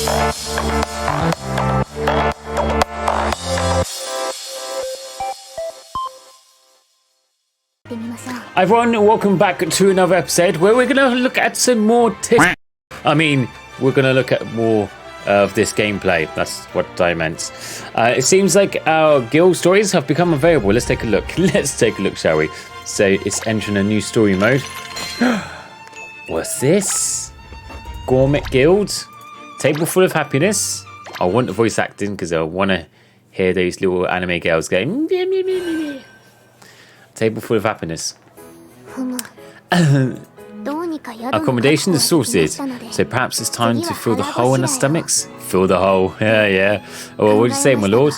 Hi everyone, welcome back to another episode where we're going to look at some more we're going to look at more of this gameplay. That's what I meant. It seems like our guild stories have become available. Let's take a look. Let's take a look, shall we? So it's entering a new story mode. What's this? Gourmet Guild? Table full of happiness. I want the voice acting because I want to hear those little anime girls going. Table full of happiness. Accommodation is sorted, so perhaps it's time to fill the hole in our stomachs. Fill the hole, yeah. Oh, what do you say, my lord?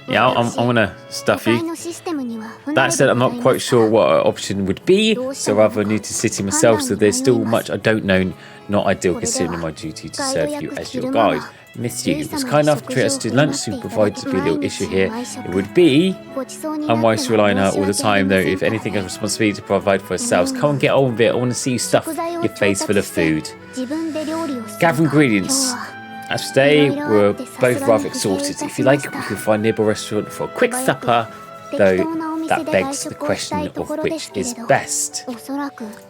Yeah, I'm gonna stuff you. That said, I'm not quite sure what our option would be, so rather new to city myself, so there's still much I don't know. Not ideal considering my duty to serve you as your guide. Miss you. Was kind enough to treat us to lunch, so provided to be a little issue here. It would be unwise to rely on her all the time, though. If anything, has responsibility to provide for ourselves. Come on, get on with it. I want to see you stuff your face full of food. Gather ingredients. As for today, we're both rather exhausted. If you like, we can find a nearby restaurant for a quick supper, though that begs the question of which is best.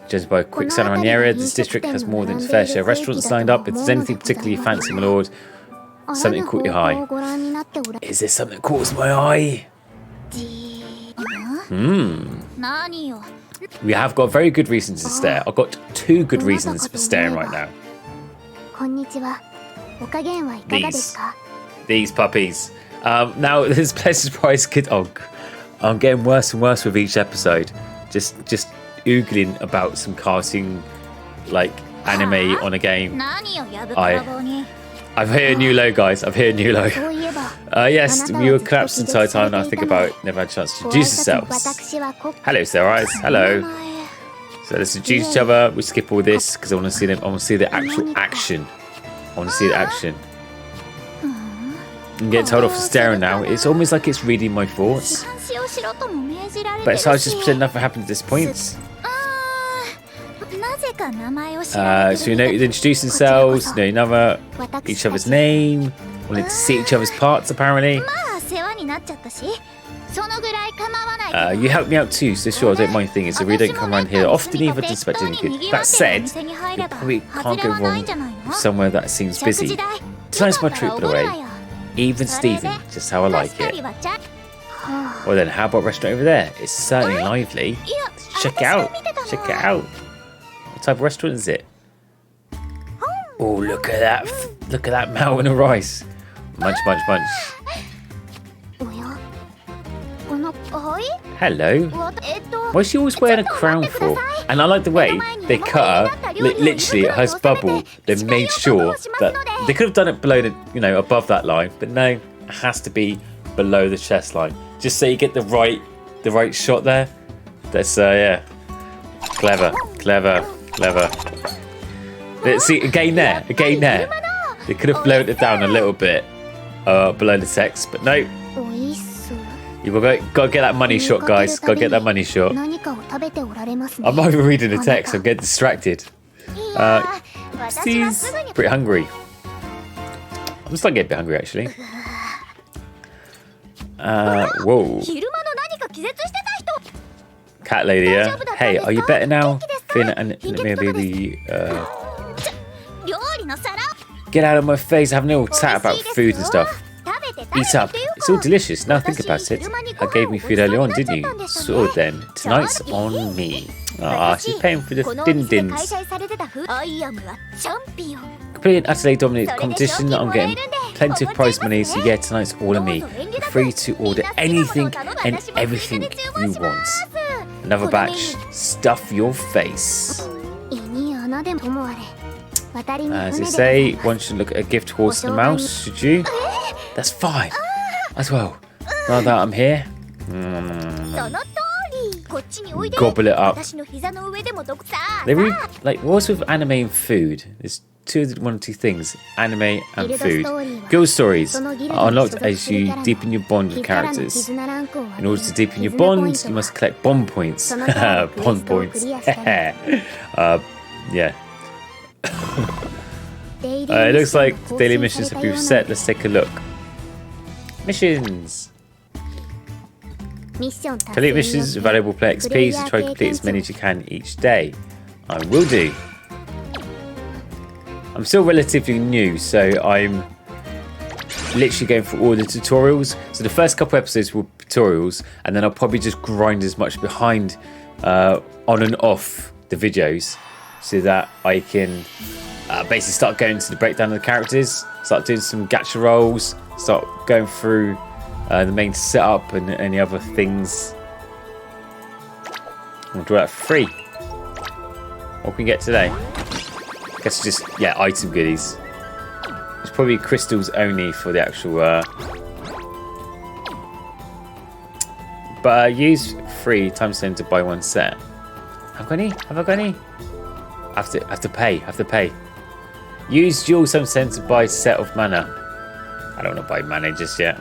Judged by a quick scan around the area, this district has more than its fair share of restaurants lined up. If there's anything particularly you fancy, my lord, something caught your eye. Is there something that caught my eye? We have got very good reasons to stare. I've got 2 good reasons for staring right now. These puppies. Now this pleasure surprise kid. Oh, I'm getting worse and worse with each episode. Just oogling about some cartoon like anime on a game. I've hit a new low, guys. I've hit a new low. Yes, we were collapsed the entire time. Now I think about it. Never had a chance to introduce yourselves. Hello, Soulrise. Hello. So let's introduce each other. We skip all this because I want to see them. I want to see the actual action. I'm getting told off for staring now. It's almost like it's reading my thoughts. But it's hard to just pretend nothing happened at this point. So we know introduce themselves, know each other's name, wanted to see each other's parts apparently. You helped me out too, so sure, I don't mind things. I really don't come around here often either to expect anything good. That said, you probably can't go wrong with somewhere that seems busy. Tonight's my treat, by the way. Even Steven, just how I like it. Well then, how about restaurant over there? It's certainly lively. Check it out. Check it out. What type of restaurant is it? Oh, look at that. Look at that mountain of rice. Munch, munch, munch. Hello. Why is she always wearing a crown for? And I like the way they cut her, literally her bubble. They made sure that they could have done it below the, above that line, but no, it has to be below the chest line, just so you get the right shot there. That's yeah, clever. Let's see again there. They could have blown it down a little bit below the text, but no. You've got to get that money shot, guys. Got to get that money shot. I'm not even reading the text. I'm getting distracted. She's pretty hungry. I'm starting to get a bit hungry, actually. Whoa. Cat lady, yeah? Hey, are you better now? Maybe get out of my face. Having a little chat about food and stuff. Eat up. It's all delicious. Now think about it. I gave me food earlier on, didn't you? So then, tonight's on me. Ah, she's paying for the din-dins. Complete and utterly dominated competition. I'm getting plenty of prize money, so yeah, tonight's all on me. You're free to order anything and everything you want. Another batch. Stuff your face. As they say, one should look at a gift horse and a mouse, should you? That's fine. As well. Now that I'm here. Gobble it up. They really, what's with anime and food? There's one or two things. Anime and food. Guild stories are unlocked as you deepen your bond with characters. In order to deepen your bond, you must collect bond points. Bond points. Yeah. It looks like the daily missions have been reset. Let's take a look. Missions. Complete missions, valuable play XP, so try to complete as many as you can each day. I will do. I'm still relatively new, so I'm literally going through all the tutorials. So the first couple episodes were tutorials, and then I'll probably just grind as much behind on and off the videos so that I can basically start going to the breakdown of the characters, start doing some gacha rolls, start going through the main setup and any other things. We'll do that for free. What can we get today? I guess just, yeah, item goodies. It's probably crystals only for the actual but use free times 10 to buy one set. Have I got any? Have I got any? I have to pay. Use dual times 10 to buy set of mana. I don't want to buy mana just yet.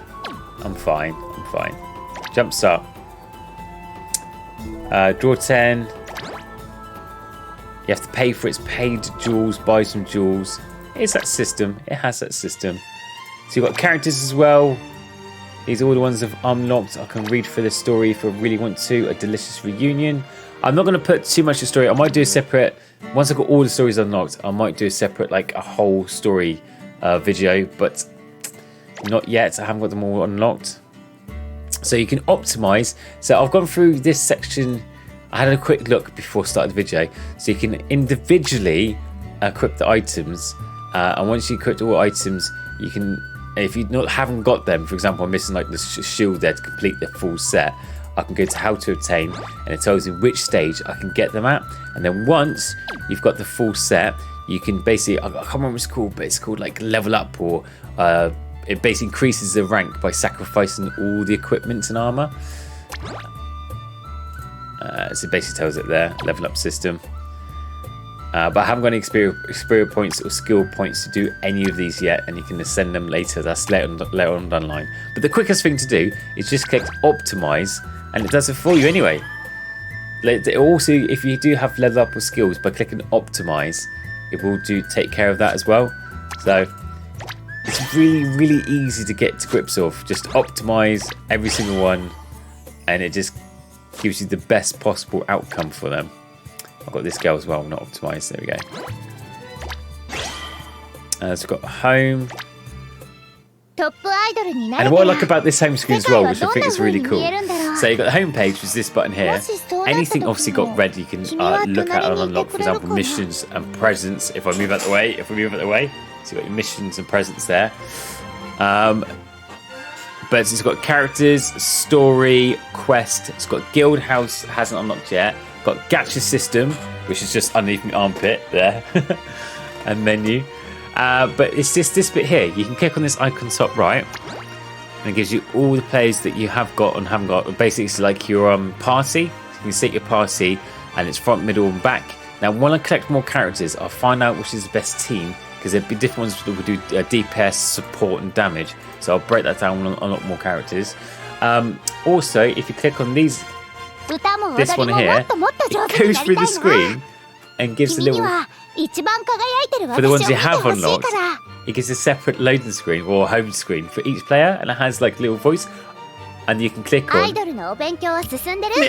I'm fine. Jump start. Draw 10. You have to pay for its paid jewels, buy some jewels. It's that system. It has that system. So you've got characters as well. These are all the ones I've unlocked. I can read through the story if I really want to. A delicious reunion. I'm not going to put too much of the story. I might do a separate, once I've got all the stories unlocked, I might do a separate, like a whole story video, but not yet. I haven't got them all unlocked. So you can optimize. So I've gone through this section. I had a quick look before starting the video. So you can individually equip the items. And once you equip all items, you can, if you haven't got them, for example, I'm missing like the shield there to complete the full set, I can go to how to obtain, and it tells you which stage I can get them at. And then once you've got the full set, you can basically, I can't remember what it's called, but it's called like level up, or it basically increases the rank by sacrificing all the equipment and armor. So it basically tells it there, level up system. But I haven't got any experience points or skill points to do any of these yet, and you can ascend them later. That's later on down the line. But the quickest thing to do is just click optimize, and it does it for you anyway. Also, if you do have level up or skills, by clicking optimize, it will take care of that as well. So it's really easy to get to grips of. Just optimize every single one, and it just gives you the best possible outcome for them. I've got this girl as well, not optimized. There we go. So we've got home. And what I like about this home screen as well, which I think is really cool. So you've got the home page, which is this button here. Anything obviously got red, you can look at and unlock. For example, missions and presents. If I move out the way, so you've got your missions and presents there. But it's got characters, story, quest. It's got guild house, hasn't unlocked yet. Got gacha system, which is just underneath my armpit there, and menu. But it's just this bit here. You can click on this icon top right, and it gives you all the players that you have got and haven't got. Basically, it's like your party. You can set your party, and it's front, middle, and back. Now, when I collect more characters, I'll find out which is the best team, because there'll be different ones that will do DPS, support, and damage. So I'll break that down and unlock more characters. Also, if you click on this one here, it goes through the screen and gives a little, for the ones you have unlocked, it gives a separate loading screen or home screen for each player, and it has like a little voice, and you can click on, and it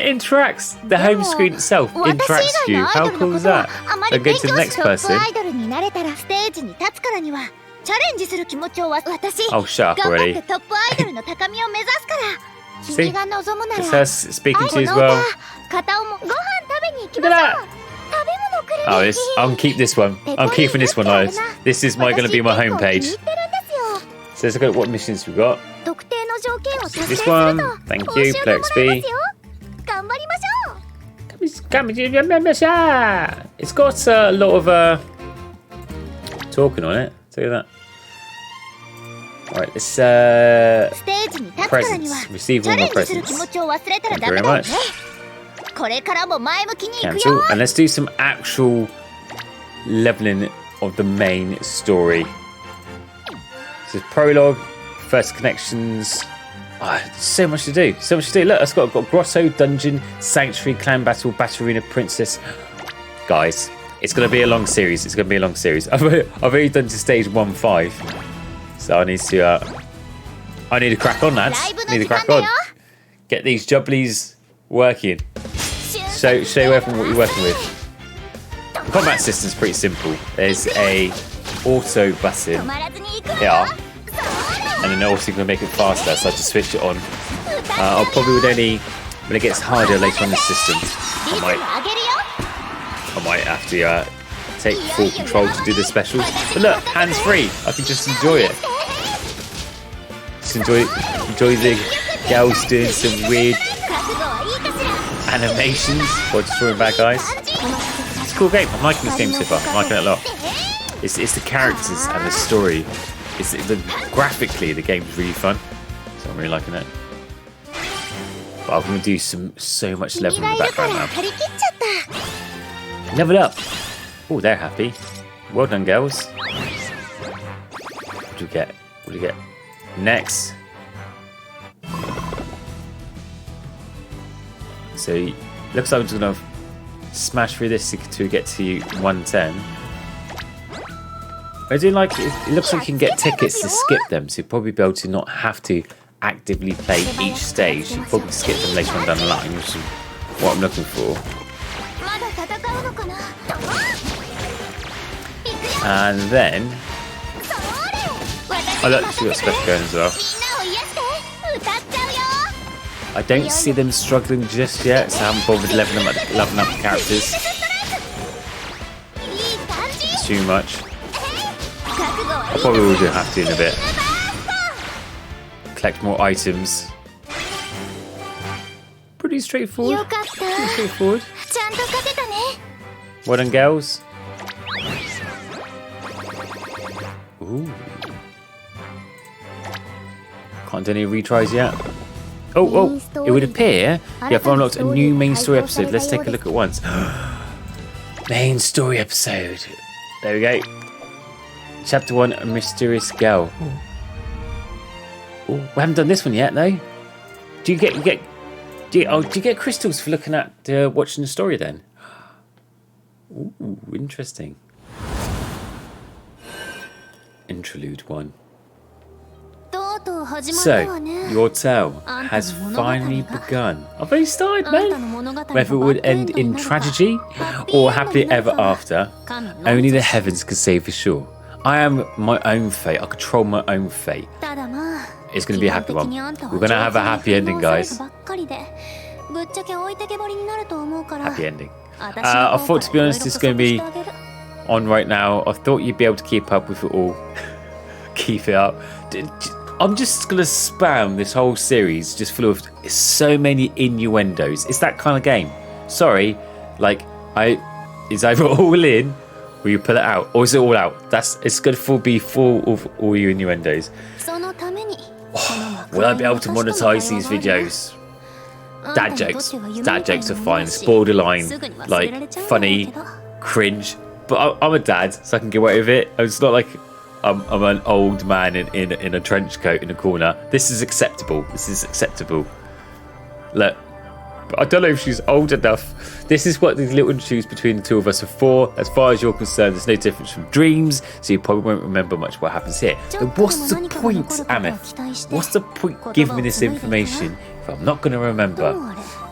interacts. The home screen itself interacts with you. How cool is that? I'll go to the next person. Oh, shut up already. See? It's her speaking to you as well. Look at that! Oh, I'll keep this one. I'm keeping this one, guys. This is going to be my homepage. So let's look at what missions we've got. This one, thank you, play XP. It's got a lot of talking on it. Tell you that. Alright, let's presents. Receive all my presents. Thank you very much. Cancel. And let's do some actual leveling of the main story. This is prologue, first connections. Oh, so much to do. So much to do. Look, I've got grotto, dungeon, sanctuary, clan battle, battle arena, princess. Guys, It's going to be a long series. It's going to be a long series. I've already done to stage 1-5. So I need to crack on, lads. I need to crack on. Get these jubblies working. Show everyone what you're working with. The combat system's pretty simple. There's a auto button here. And then also you can make it faster, so I just switch it on. I'll probably when it gets harder later on in the system, I might have to take full control to do the specials. But look, hands free. I can just enjoy it. Just enjoy the girls doing some weird animations while destroying bad guys. It's a cool game. I'm liking this game so far. I'm liking it a lot. It's the characters and the story. Graphically, the game's really fun, so I'm really liking it. But I'm going to do so much leveling in the background now. Level up! Oh, they're happy. Well done, girls. What do we get? What do we get? Next. So, looks like we're just going to smash through this to get to 110. I do like it. It looks like you can get tickets to skip them, so you'll probably be able to not have to actively play each stage. You can probably skip them later on down the line, which is what I'm looking for. And then, oh look, she got stuff going as well. I don't see them struggling just yet, so I haven't bothered leveling up the characters too much. I probably will have to in a bit. Collect more items. Pretty straightforward. Well done, girls. Ooh. Can't do any retries yet. Oh, it would appear you have unlocked a new main story episode. Let's take a look at once. Main story episode. There we go. Chapter 1, A Mysterious Girl. Ooh, we haven't done this one yet, though. Do you get crystals for looking at watching the story then? Ooh, interesting. Interlude 1. So, your tale has finally begun. I've already started, man. Whether it would end in tragedy or happily ever after, only the heavens can say for sure. I am my own fate. I control my own fate. It's going to be a happy one. We're going to have a happy ending, guys. Happy ending. I thought, to be honest, it's going to be on right now. I thought you'd be able to keep up with it all. Keep it up. I'm just going to spam this whole series just full of so many innuendos. It's that kind of game. Sorry. It's either all in or you pull it out. Or is it all out? It's going to be full of all your innuendos. Will I be able to monetize these videos? Dad jokes. Dad jokes are fine. Borderline, funny, cringe. But I'm a dad, so I can get away with it. It's not like I'm an old man in a trench coat in a corner. This is acceptable. Look, but I don't know if she's old enough. This is what the little choose between the two of us are for. As far as you're concerned, there's no difference from dreams, so you probably won't remember much what happens here. But what's the point, Ameth? What's the point giving me this information if I'm not going to remember?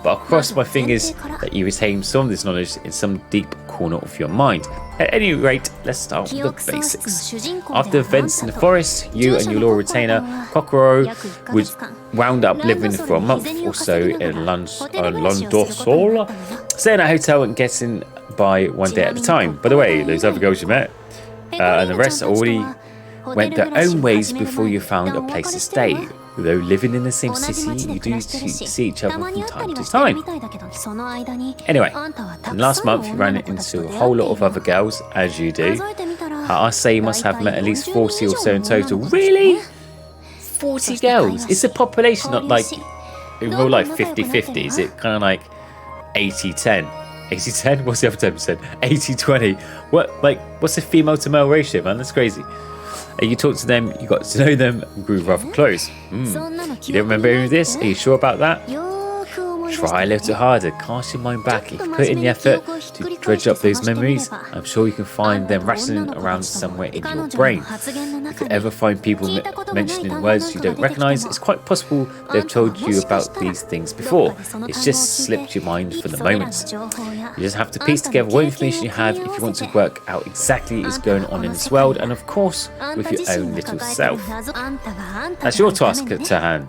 But I'll cross my fingers that you retain some of this knowledge in some deep corner of your mind. At any rate, let's start with the basics. After events in the forest, you and your law retainer, Kokoro, was wound up living for a month or so in Londosol, staying at a hotel and getting by one day at a time. By the way, those other girls you met, and the rest already went their own ways before you found a place to stay. Though living in the same city, you do see each other from time to time. Anyway, last month you ran into a whole lot of other girls, as you do. I say you must have met at least 40 or so in total. Really? 40 girls? Is the population not like, in real life, 50-50? Is it kind of like 80-10? 80-10? What's the other 10%? 80-20? What's the female to male ratio, man? That's crazy. You talked to them, you got to know them, and grew rather close. You don't remember any of this? Are you sure about that? Try a little harder, cast your mind back. If you put in the effort to dredge up those memories, I'm sure you can find them rattling around somewhere in your brain. If you ever find people mentioning words you don't recognize, it's quite possible they've told you about these things before. It's just slipped your mind for the moment. You just have to piece together what information you have if you want to work out exactly what is going on in this world, and of course, with your own little self. That's your task to hand.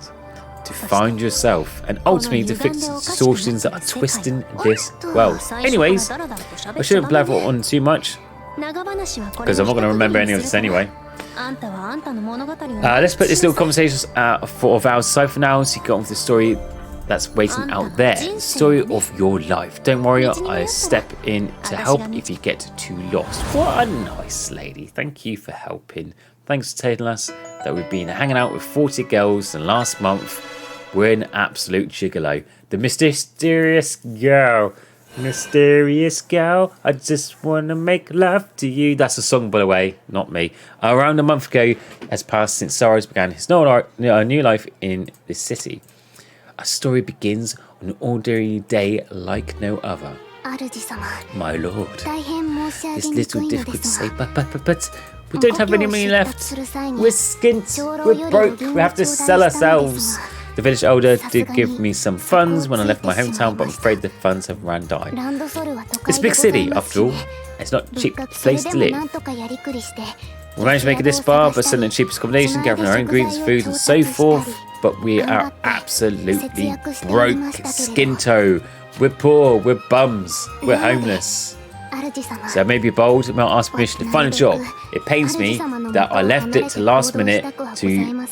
To find yourself and ultimately to fix the distortions that are twisting this world. Anyways, I shouldn't blabber on too much because I'm not going to remember any of this anyway. Let's put this little conversation of ours aside for now so you get on with the story that's waiting out there. The story of your life. Don't worry, I step in to help if you get too lost. What a nice lady. Thank you for helping. Thanks for telling us that we've been hanging out with 40 girls and last month we're an absolute gigolo. The mysterious girl. Mysterious girl, I just want to make love to you. That's a song, by the way, not me. Around a month ago has passed since Soulrise began his new life in this city. Our story begins on an ordinary day like no other. My lord, it's little difficult to say, but we don't have any money left. We're skint, we're broke, we have to sell ourselves. The village elder did give me some funds when I left my hometown, but I'm afraid the funds have ran dry. It's a big city, after all. It's not a cheap place to live. We managed to make it this far, but selling the cheapest accommodation, gathering our own ingredients, food, and so forth. But we are absolutely broke. Skinto. We're poor. We're bums. We're homeless. So I may be bold, and I'll ask permission to find a job. It pains me that I left it to last minute to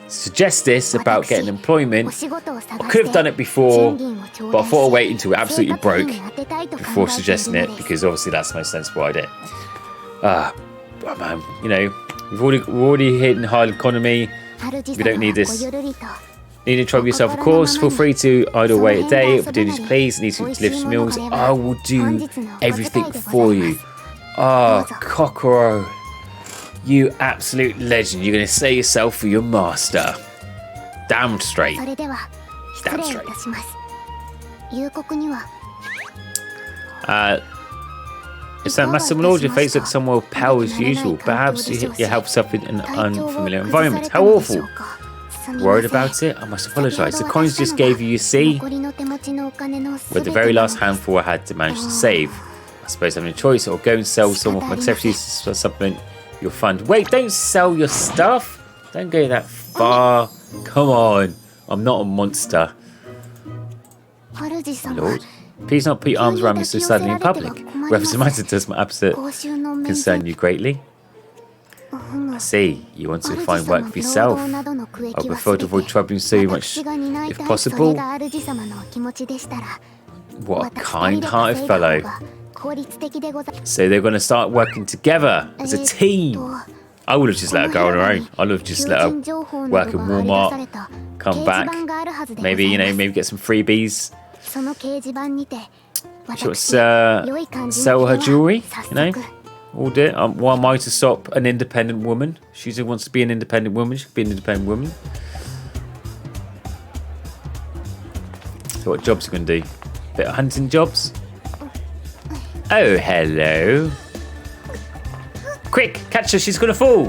suggest this about getting employment. I could have done it before, but I thought I'd wait until we're absolutely broke before suggesting it, because obviously that's the most sensible idea. But man, you know, we're already hitting hard economy. We don't need this. Need to trouble yourself, of course. Feel free to idle away a day. If you do as you please, need to deliver some meals, I will do everything for you. Kokoro. You absolute legend. You're going to say yourself for your master. Damn straight. Damn straight. Is that Master Lord? Your face looks somewhat pale as usual. Perhaps you have suffered in an unfamiliar environment. How awful. Worried about it? I must apologise. The coins just gave you see? Were the very last handful I had to manage to save. I suppose I'm in a choice, or go and sell some of my accessories for something you'll fund. Wait, don't sell your stuff. Don't go that far. Come on. I'm not a monster. Lord, please not put your arms around me so suddenly in public. Whether the matter does my absolute concern you greatly. I see. You want to find work for yourself. I prefer to avoid troubling so much if possible. What a kind-hearted fellow. So they're going to start working together as a team. I would have just let her go on her own. I would have just let her work in Walmart, come back, maybe get some freebies. Sell her jewellery, all do it. Why am I to stop an independent woman? She just wants to be an independent woman. She can be an independent woman. So what jobs are you going to do? Bit of hunting jobs? Oh, hello. Quick, catch her, she's going to fall.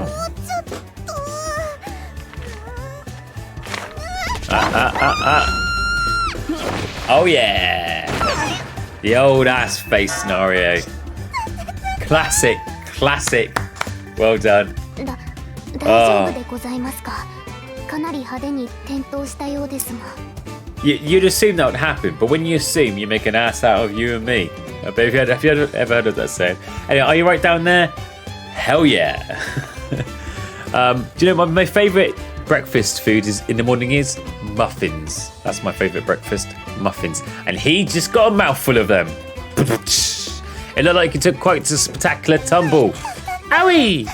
Oh, yeah. The old ass face scenario. Classic. Well done. You'd assume that would happen, but when you assume, you make an ass out of you and me. Have you ever heard of that saying? Anyway, are you right down there? Hell yeah. Do you know my favourite breakfast food in the morning is muffins. That's my favourite breakfast, muffins. And he just got a mouthful of them. It looked like he took quite a spectacular tumble. Owie!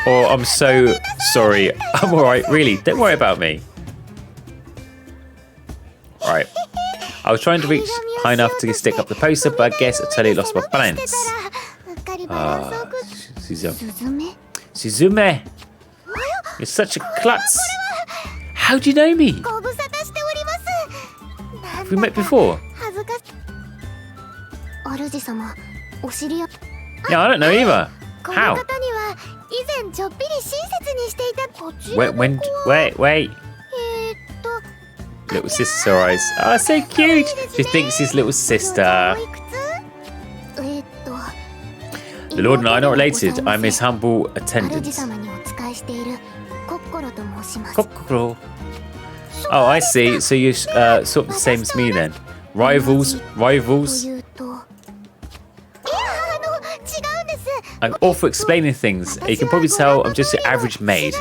Oh, I'm so sorry. I'm alright, really. Don't worry about me. Alright. I was trying to reach high enough to stick up the poster, but I guess I totally lost my balance. Suzume. You're such a klutz. How do you know me? we met before? Yeah, I don't know either. How? Wait. Little sister Soulrise. Oh, so cute. She thinks his little sister. The Lord and I are not related. I'm his humble attendant. Kokoro. Oh, I see. So you're sort of the same as me then. Rivals. I'm all for explaining things. You can probably tell I'm just an average maid.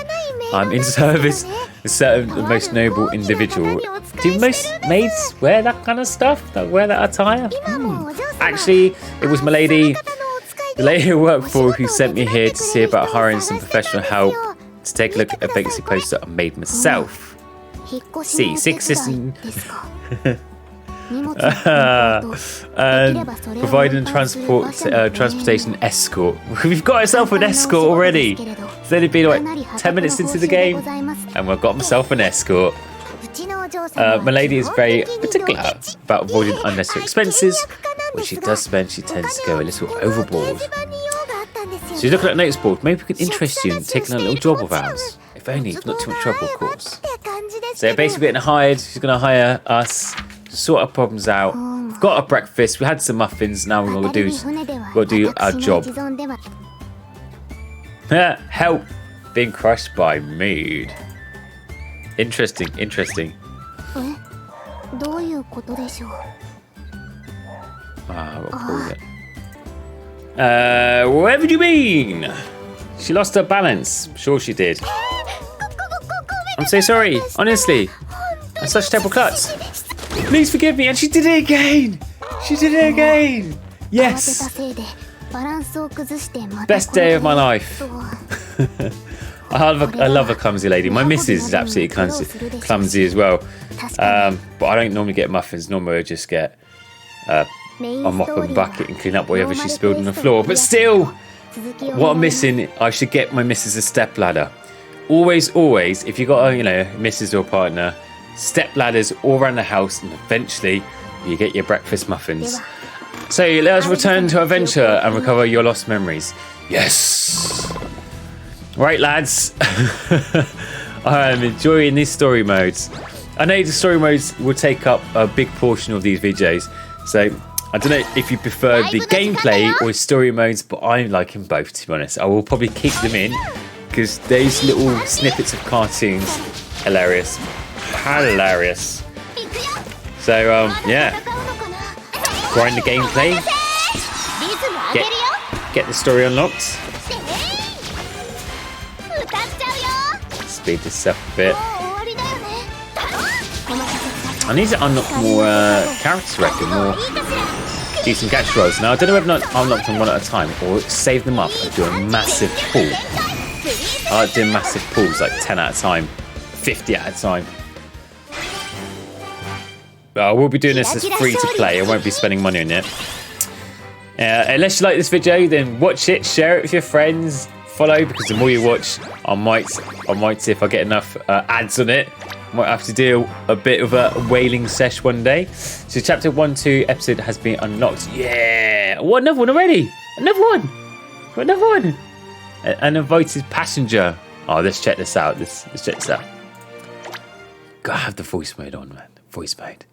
I'm in service of the most noble individual. Do most maids wear that kind of stuff? Wear that attire? Actually, it was my lady, the lady I work for, who sent me here to see about hiring some professional help to take a look at a vacancy post that I made myself. See, six assistant. And providing transportation escort. We've got ourselves an escort already. It's only been like 10 minutes into the game, and we've got myself an escort. My lady is very particular about avoiding unnecessary expenses. When she does spend, she tends to go a little overboard. So you're looking at a notice board. Maybe we can interest you in taking a little job of ours. If only, not too much trouble, of course. So basically getting hired. She's going to hire us. Sort our problems out. We've got our breakfast. We had some muffins. Now we're gonna do our job. Help being crushed by mood. Interesting. Whatever do you mean? She lost her balance. Sure she did. I'm so sorry. Honestly, I'm such a terrible klutz. Please forgive me. And she did it again. Yes. Best day of my life. I love a clumsy lady. My missus is absolutely clumsy as well. But I don't normally get muffins. Normally I just get a mop and bucket and clean up whatever she spilled on the floor. But still, what I'm missing, I should get my missus a step ladder. Always, if you got a missus or partner, step ladders all around the house, and eventually you get your breakfast muffins. So let us return to our adventure and recover your lost memories. Yes. Right, lads. I am enjoying these story modes. I know the story modes will take up a big portion of these videos, so I don't know if you prefer the gameplay or story modes, but I like them both, to be honest. I will probably keep them in because those little snippets of cartoons, hilarious. So yeah, grind the gameplay, get the story unlocked, speed this up a bit. I need to unlock more characters, I reckon, more decent catch rolls. Now I don't know whether or not I'll unlock them one at a time or save them up and do a massive pool. I like doing massive pools, like 10 at a time, 50 at a time. I will be doing this as free to play. I won't be spending money on it. Unless you like this video, then watch it, share it with your friends, follow, because the more you watch, I might see if I get enough ads on it. Might have to do a bit of a whaling sesh one day. So chapter 1-2 episode has been unlocked. Yeah, what, another one already? Another one. An invited passenger. Oh, let's check this out. Let's check this out. Gotta have the voice mode on, man. Voice mode.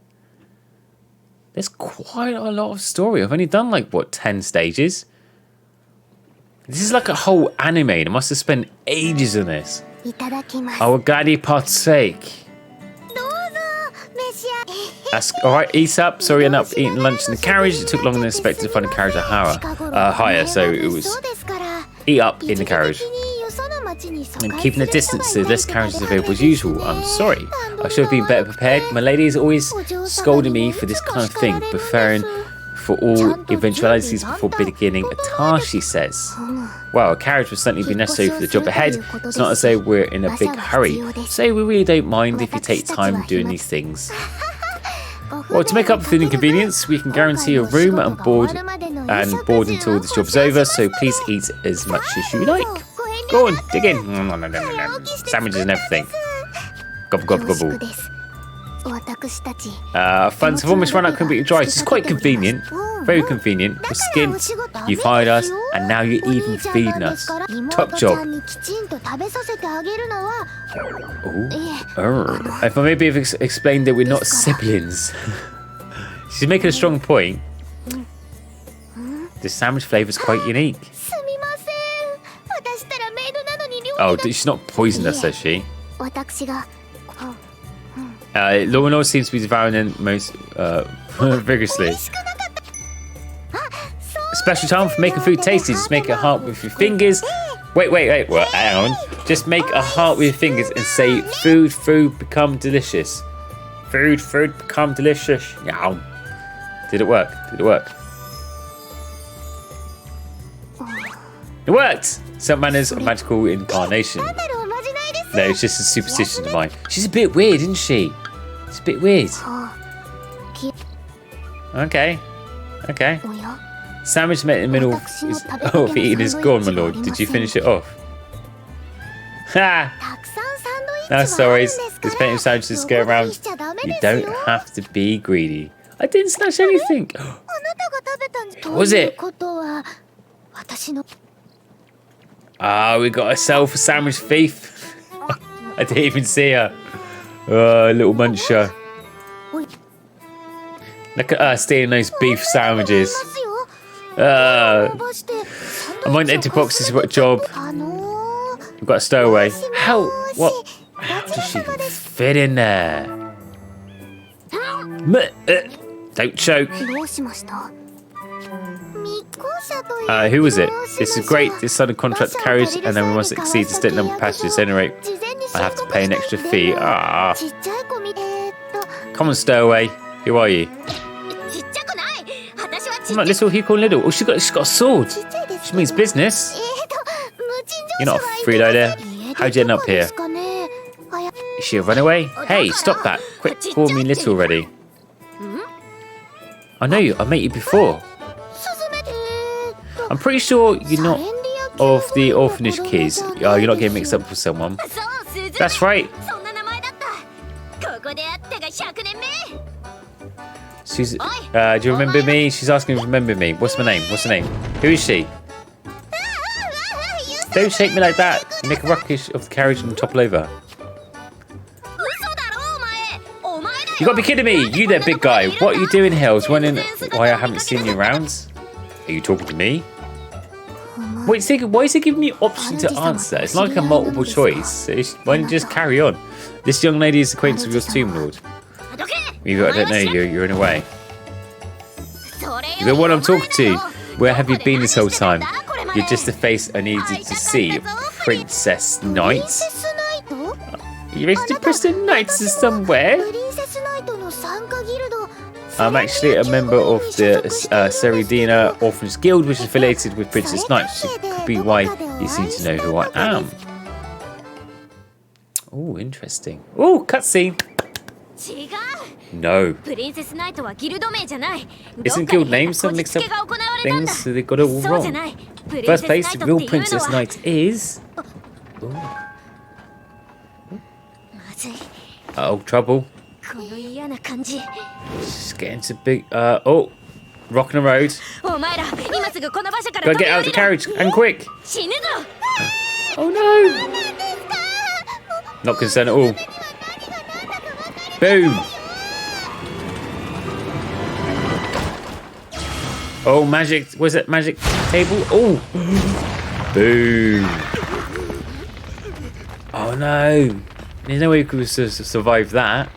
There's quite a lot of story. I've only done 10 stages. This is like a whole anime. I must have spent ages on this. I will gladly partake. Alright, eat up. Sorry, I ended up eating lunch in the carriage. It took longer than expected to find a carriage higher, so it was eat up in the carriage. And keeping a distance so less carriages available as usual. I'm sorry. I should have been better prepared. My lady is always scolding me for this kind of thing, preferring for all eventualities before beginning a task, she says. Well, a carriage will certainly be necessary for the job ahead. It's not as though we're in a big hurry, so we really don't mind if you take time doing these things. Well, to make up for the inconvenience, we can guarantee a room and board until this job is over, so please eat as much as you like. Go on, dig in. Sandwiches and everything. Gobble, gobble, gobble. Funds have almost run out completely dry. This is quite convenient. Very convenient. We're skint. You've hired us, and now you're even feeding us. Top job. If I maybe have explained that we're not siblings. She's making a strong point. The sandwich flavour is quite unique. Oh, she's not poisoned us, has she? Laura seems to be devouring them most vigorously. Special time for making food tasty. Just make a heart with your fingers. Wait. Well, hang on. Just make a heart with your fingers and say, food, become delicious. Food, become delicious. Yum. Did it work? It worked! Some manners are magical incarnation. No, it's just a superstition of mine. She's a bit weird, isn't she? It's a bit weird. Okay. Sandwich met in the middle of eating is gone, my lord. Did you finish it off? Ha! No, sorry. There's plenty of sandwiches to go around. You don't have to be greedy. I didn't snatch anything. What was it? We got ourselves a sandwich thief. I didn't even see her. Little muncher. Look at her stealing those beef sandwiches. I'm on the empty boxes. We've got a job. We've got a stowaway. How does she even fit in there? Don't choke. Who was it? This is great. This sudden contract carriage, and then we must exceed the state number of passengers. At any rate, I have to pay an extra fee. Come on, stowaway. Who are you? Come on, little. Who you call little? Oh, she's got a sword. She means business. You're not a freeloader. How'd you end up here? Is she a runaway? Hey, stop that. Quit calling me little already. I know you. I met you before. I'm pretty sure you're not of the orphanage kids. You're not getting mixed up with someone. That's right. She's, do you remember me? She's asking if you remember me. What's my name? Who is she? Don't shake me like that. You make a ruckus of the carriage and topple over. You gotta be kidding me. You there, big guy. What are you doing here? I was wondering why I haven't seen you around. Are you talking to me? Wait, why is he giving me option to answer? It's like a multiple choice. Why don't you just carry on? This young lady is acquaintance with your tomb lord. I don't know, you're in a way. You're the one I'm talking to. Where have you been this whole time? You're just the face I needed to see. Princess Knight? You're to Princess Knight somewhere? I'm actually a member of the Seridina Orphanage Guild, which is affiliated with Princess Knight. So it could be why you seem to know who I am. Oh, interesting. Oh, cutscene. No. Isn't guild name some mixed up things, so they got it all wrong? First place, the real Princess Knight is... Uh-oh, trouble. Just getting to big... rocking the road. Gotta get out of the carriage, and quick. Oh no. Not concerned at all. Boom. Oh, magic. Was it magic table? Oh. Boom. Oh no. There's no way we could survive that.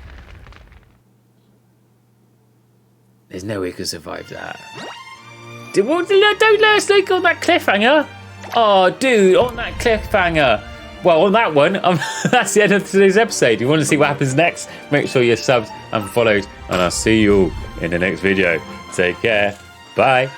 There's no way we could survive that. Don't let us look on that cliffhanger. Oh, dude, on that cliffhanger. Well, on that one, that's the end of today's episode. If you want to see what happens next, make sure you're subbed and followed. And I'll see you all in the next video. Take care. Bye.